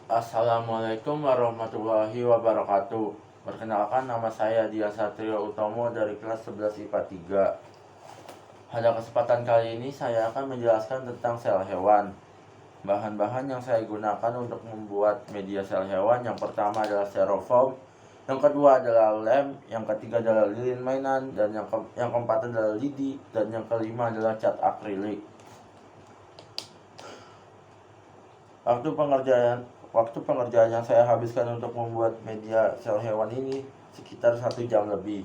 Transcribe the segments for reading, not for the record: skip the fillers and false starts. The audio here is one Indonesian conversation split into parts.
Assalamualaikum warahmatullahi wabarakatuh. Perkenalkan, nama saya Dian Satrio Utomo dari kelas 11 IPA 3. Pada kesempatan kali ini saya akan menjelaskan tentang sel hewan. Bahan-bahan yang saya gunakan untuk membuat media sel hewan, yang pertama adalah styrofoam, yang kedua adalah lem, yang ketiga adalah lilin mainan, dan yang keempat adalah lidi, dan yang kelima adalah cat akrilik. Waktu pengerjaan yang saya habiskan untuk membuat media sel hewan ini sekitar 1 jam lebih,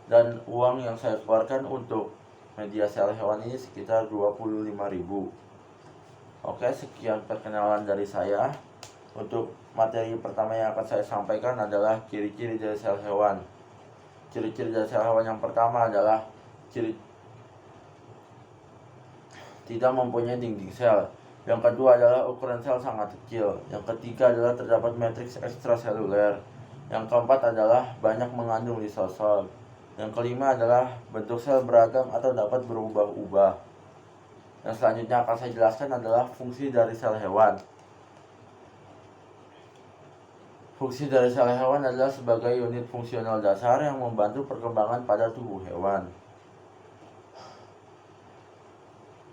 dan uang yang saya keluarkan untuk media sel hewan ini sekitar 25.000. Oke, sekian perkenalan dari saya. Untuk materi pertama yang akan saya sampaikan adalah ciri-ciri dari sel hewan. Ciri-ciri dari sel hewan yang pertama adalah tidak mempunyai dinding sel. Yang kedua adalah ukuran sel sangat kecil. Yang ketiga adalah terdapat matriks ekstraseluler. Yang keempat adalah banyak mengandung lisosol. Yang kelima adalah bentuk sel beragam atau dapat berubah-ubah. Yang selanjutnya akan saya jelaskan adalah fungsi dari sel hewan. Fungsi dari sel hewan adalah sebagai unit fungsional dasar yang membantu perkembangan pada tubuh hewan.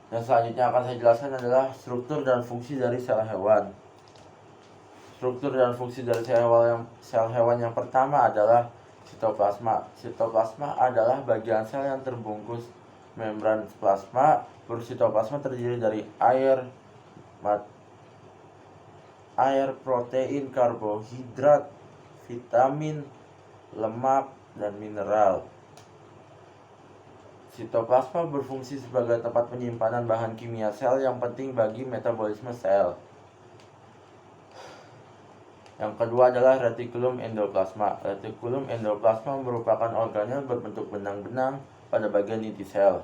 Yang selanjutnya akan saya jelaskan adalah struktur dan fungsi dari sel hewan. Struktur dan fungsi dari sel hewan yang pertama adalah sitoplasma. Sitoplasma adalah bagian sel yang terbungkus membran plasma. Sitoplasma terdiri dari air, protein, karbohidrat, vitamin, lemak, dan mineral. Sitoplasma berfungsi sebagai tempat penyimpanan bahan kimia sel yang penting bagi metabolisme sel. Yang kedua adalah retikulum endoplasma. Retikulum endoplasma merupakan organel berbentuk benang-benang pada bagian inti sel.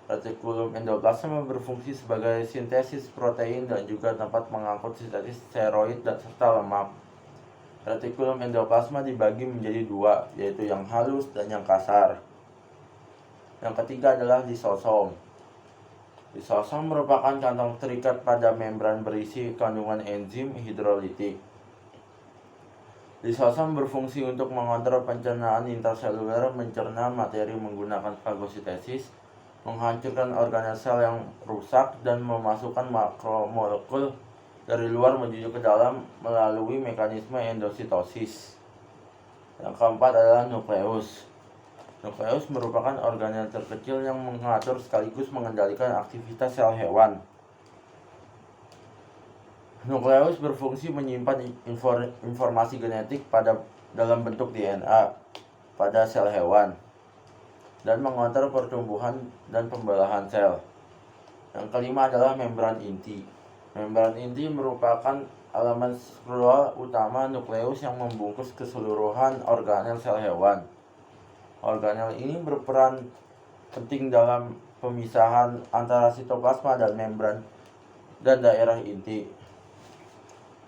Retikulum endoplasma berfungsi sebagai sintesis protein dan juga tempat mengangkut sintesis steroid dan serta lemak. Retikulum endoplasma dibagi menjadi dua, yaitu yang halus dan yang kasar. Yang ketiga adalah lisosom. Lisosom merupakan kantong terikat pada membran berisi kandungan enzim hidrolitik. Lisosom berfungsi untuk mengontrol pencernaan intraseluler, mencerna materi menggunakan fagositesis, menghancurkan organel sel yang rusak, dan memasukkan makromolekul dari luar menuju ke dalam melalui mekanisme endositosis. Yang keempat adalah nukleus. Nukleus merupakan organel terkecil yang mengatur sekaligus mengendalikan aktivitas sel hewan. Nukleus berfungsi menyimpan informasi genetik dalam bentuk DNA pada sel hewan dan mengontrol pertumbuhan dan pembelahan sel. Yang kelima adalah membran inti. Membran inti merupakan elemen struktural utama nukleus yang membungkus keseluruhan organel sel hewan. Organel ini berperan penting dalam pemisahan antara sitoplasma dan membran dan daerah inti.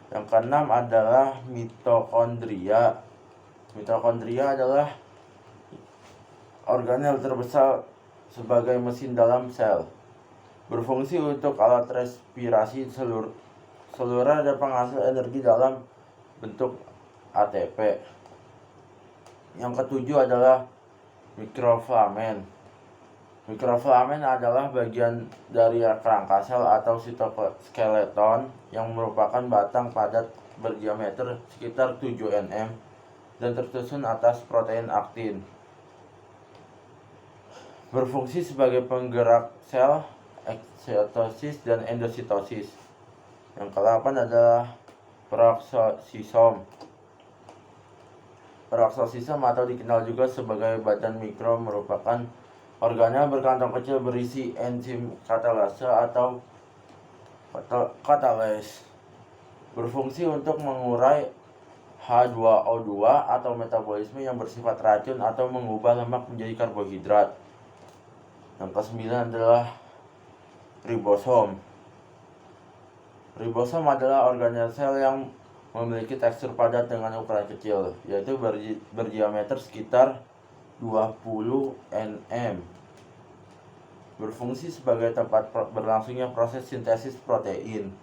Yang keenam adalah mitokondria. Mitokondria adalah organel terbesar sebagai mesin dalam sel. Berfungsi untuk alat respirasi seluruh dan penghasil energi dalam bentuk ATP. Yang ketujuh adalah mikrofilamen. Mikrofilamen adalah bagian dari kerangka sel atau sitoskeleton yang merupakan batang padat berdiameter sekitar 7 nm dan tersusun atas protein aktin. Berfungsi sebagai penggerak sel, eksitosis dan endositosis. Yang ke-8 adalah peroksisom. Peroksisom atau dikenal juga sebagai badan mikro merupakan organel berkantong kecil berisi enzim katalase atau katales. Berfungsi untuk mengurai H2O2 atau metabolisme yang bersifat racun atau mengubah lemak menjadi karbohidrat. Yang ke-9 adalah ribosom. Ribosom adalah organel sel yang memiliki tekstur padat dengan ukuran kecil, yaitu berdiameter sekitar 20 nm. Berfungsi sebagai tempat berlangsungnya proses sintesis protein.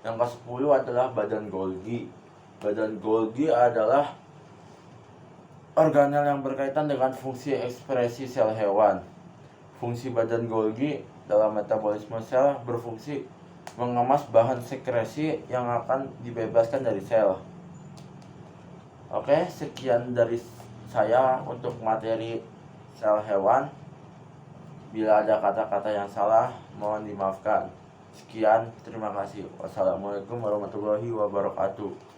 Yang ke-10 adalah badan Golgi. Badan Golgi adalah organel yang berkaitan dengan fungsi ekspresi sel hewan. Fungsi badan Golgi dalam metabolisme sel berfungsi mengemas bahan sekresi yang akan dibebaskan dari sel. Oke, sekian dari saya untuk materi sel hewan. Bila ada kata-kata yang salah, mohon dimaafkan. Sekian, terima kasih. Wassalamualaikum warahmatullahi wabarakatuh.